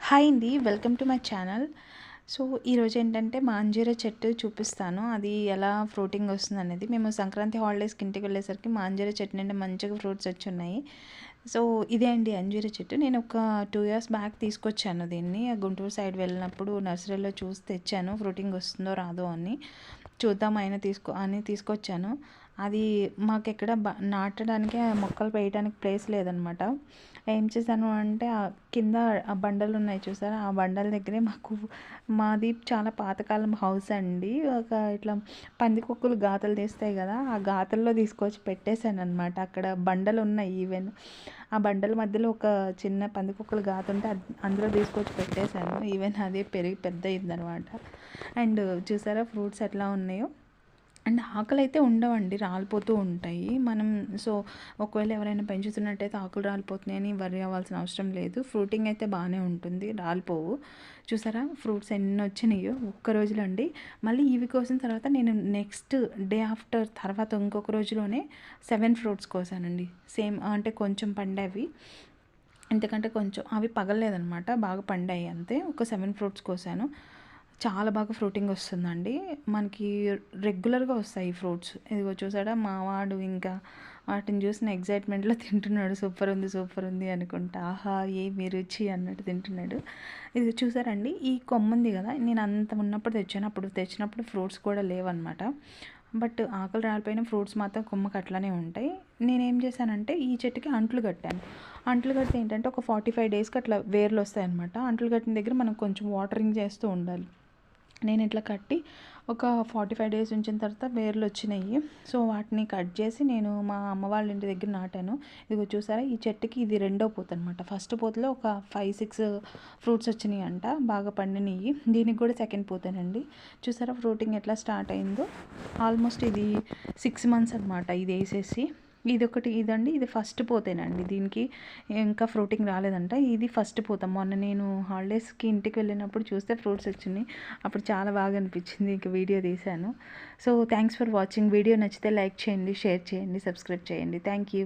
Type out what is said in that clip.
Hi అండి, welcome to my channel. So ఈరోజు ఏంటంటే మాంజీరా చెట్టు చూపిస్తాను. అది ఎలా ఫ్రూటింగ్ వస్తుంది అనేది. మేము సంక్రాంతి హాలిడేస్కి ఇంటికి వెళ్ళేసరికి మాంజీరా చెట్టు నుండి మంచిగా ఫ్రూట్స్ వచ్చున్నాయి. సో ఇదే అండి అంజీరా చెట్టు. నేను ఒక 2 ఇయర్స్ బ్యాక్ తీసుకొచ్చాను దీన్ని. గుంటూరు సైడ్ వెళ్ళినప్పుడు నర్సరీలో చూసి తెచ్చాను. ఫ్రూటింగ్ వస్తుందో రాదో అని చూద్దాం అని తీసుకొచ్చాను. అది మాకెక్కడ నాటడానికి మొక్కలు వేయడానికి ప్లేస్ లేదనమాట. ఏం చేశాను అంటే కింద ఆ బండలు ఉన్నాయి చూసారా, ఆ బండల దగ్గరే మాది చాలా పాతకాలం హౌస్ అండి. ఒక ఇట్లా పందికొక్కులు గాతలు తీస్తాయి కదా, ఆ గాతల్లో తీసుకొచ్చి పెట్టేశాను అనమాట. అక్కడ బండలు ఉన్నాయి. ఈవెన్ ఆ బండల మధ్యలో ఒక చిన్న పందికొక్కులు గాత ఉంటే అందులో తీసుకొచ్చి పెట్టేశాను. ఈవెన్ అది పెరిగి పెద్ద అయిందనమాట. అండ్ చూసారా ఫ్రూట్స్ ఎట్లా ఉన్నాయో. అండ్ ఆకులు అయితే ఉండవండి, రాలిపోతూ ఉంటాయి. సో ఒకవేళ ఎవరైనా పెంచుతున్నట్టయితే ఆకులు రాలిపోతున్నాయని వరి అవ్వాల్సిన అవసరం లేదు. ఫ్రూటింగ్ అయితే బాగానే ఉంటుంది, రాలిపోవు. చూసారా ఫ్రూట్స్ ఎన్ని వచ్చినాయో ఒక్క రోజులో అండి. మళ్ళీ ఇవి కోసిన తర్వాత నేను నెక్స్ట్ డే ఆఫ్టర్ తర్వాత ఇంకొక రోజులోనే 7 ఫ్రూట్స్ కోసానండి. సేమ్ అంటే కొంచెం పండేవి, ఎందుకంటే కొంచెం అవి పగలలేదనమాట, బాగా పండాయి అంతే. ఒక 7 ఫ్రూట్స్ కోసాను. చాలా బాగా ఫ్రూటింగ్ వస్తుందండి. మనకి రెగ్యులర్గా వస్తాయి ఫ్రూట్స్. ఇదిగో చూసాడా మావాడు ఇంకా వాటిని చూసిన ఎగ్జైట్మెంట్లో తింటున్నాడు. సూపర్ ఉంది సూపర్ ఉంది అనుకుంటా, ఆహా ఏమి రుచి అన్నట్టు తింటున్నాడు. ఇది చూసారండి, ఈ కొమ్మ ఉంది కదా, నేను అంత ఉన్నప్పుడు తెచ్చినప్పుడు ఫ్రూట్స్ కూడా లేవన్నమాట. బట్ ఆకులు రాలిపోయిన ఫ్రూట్స్ మాత్రం కొమ్మకి అట్లానే ఉంటాయి. నేనేం చేశానంటే ఈ చెట్టుకి అంట్లు కట్టాను. అంట్లు కడితే ఏంటంటే ఒక 45 డేస్కి అట్లా వేర్లు వస్తాయన్నమాట. అంట్లు కట్టిన దగ్గర మనం కొంచెం వాటరింగ్ చేస్తూ ఉండాలి. నేను ఇట్లా కట్టి ఒక 45 డేస్ ఉంచిన తర్వాత వేర్లు వచ్చినాయి. సో వాటిని కట్ చేసి నేను మా అమ్మ వాళ్ళ ఇంటి దగ్గర నాటాను. ఇదిగో చూసారా, ఈ చెట్టుకి ఇది రెండో పూత అనమాట. ఫస్ట్ పూతలో ఒక 5-6 ఫ్రూట్స్ వచ్చినాయి అంట, బాగా పండినవి. దీనికి కూడా సెకండ్ పూతేనండి. చూసారా ఫ్రూటింగ్ ఎట్లా స్టార్ట్ అయిందో. ఆల్మోస్ట్ ఇది 6 మంత్స్ అనమాట ఇది వేసేసి. ఇదండి, ఇది ఫస్ట్ పూతేనండి. దీనికి ఇంకా ఫ్రూటింగ్ రాలేదంట. ఇది ఫస్ట్ పూత. మొన్న నేను హాలిడేస్కి ఇంటికి వెళ్ళినప్పుడు చూస్తే ఫ్రూట్స్ వచ్చినాయి. అప్పుడు చాలా బాగా అనిపించింది, ఇంక వీడియో తీశాను. So thanks for watching. Video నచ్చితే లైక్ చేయండి, షేర్ చేయండి, సబ్స్క్రైబ్ చేయండి. Thank you.